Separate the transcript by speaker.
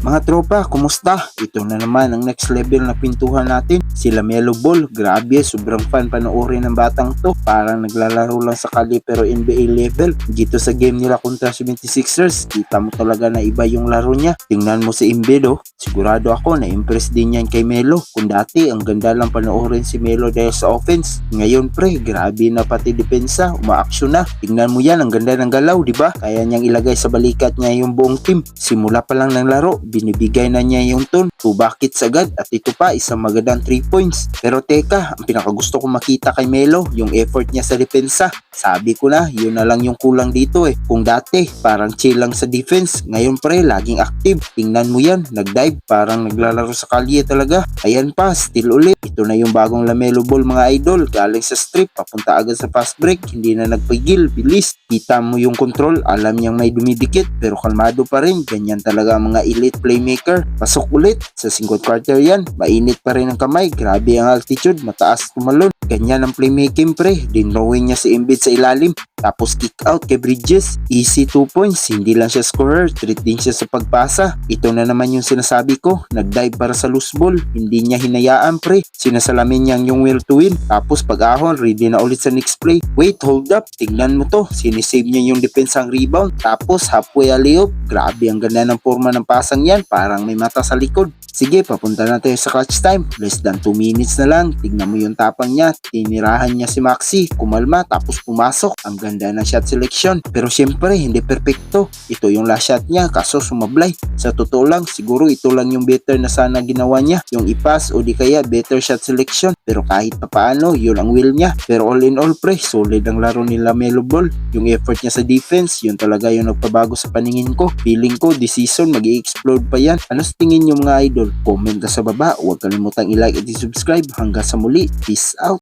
Speaker 1: Mga tropa, kumusta? Ito na naman ang next level na pintuhan natin. Si LaMelo Ball, grabe, sobrang fan panoorin ng batang to. Parang naglalaro lang sa kali pero NBA level. Dito sa game nila kontra 76ers, kita mo talaga na iba yung laro niya. Tingnan mo si Embiid, sigurado ako na-impress din yan kay Melo. Kung dati, ang ganda lang panoorin si Melo dahil sa offense. Ngayon pre, grabe na pati depensa, umaaksyon na. Tingnan mo yan, ang ganda ng galaw, di ba? Kaya niyang ilagay sa balikat niya yung buong team. Simula pa lang ng laro, binibigay na niya yung tune, 2 buckets agad at ito pa isang magandang 3 points. Pero teka, ang pinakagusto kong makita kay Melo, yung effort niya sa depensa. Sabi ko na, yun na lang yung kulang dito eh. Kung dati, parang chill lang sa defense, ngayon pre, laging active. Tingnan mo yan, nagdive, parang naglalaro sa kalye talaga. Ayan pa, still ulit. Ito na yung bagong LaMelo Ball mga idol, galing sa strip, papunta agad sa fast break, hindi na nagpigil, bilis. Kita mo yung control, alam niyang may dumidikit, pero kalmado pa rin. Ganyan talaga ang mga elite playmaker. Pasok ulit, sa 5th quarter yan, mainit pa rin ang kamay, grabe ang altitude, mataas tumalon. Ganyan ang playmaking pre, dinrowing niya si Embiid sa ilalim, tapos kick out kay Bridges, easy 2 points, hindi lang siya scorer, treat din siya sa pagpasa. Ito na naman yung sinasabi ko, nagdive para sa loose ball, hindi niya hinayaan pre, sinasalamin niya yung will to win, tapos pag-ahon, ready na ulit sa next play. Wait, hold up, tignan mo to, sinisave niya yung defense ang rebound, tapos halfway alley-oop, grabe ang ganda ng forma ng pasang yan, parang may mata sa likod. Sige, papunta na tayo sa clutch time. Less than 2 minutes na lang. Tignan mo yung tapang niya. Tinirahan niya si Maxi. Kumalma tapos pumasok. Ang ganda ng shot selection. Pero syempre, hindi perfecto. Ito yung last shot niya kaso sumablay. Sa totoo lang, siguro ito lang yung better na sana ginawa niya. Yung ipas o di kaya better shot selection. Pero kahit pa paano, yun ang will niya. Pero all in all pre, solid ang laro ni LaMelo Ball. Yung effort niya sa defense, yun talaga yung nagpabago sa paningin ko. Feeling ko, this season mag-i-explode pa yan. Ano sa tingin nyo mga idol? Comment ka sa baba, huwag kalimutang i-like at i-subscribe. Hanggang sa muli, peace out!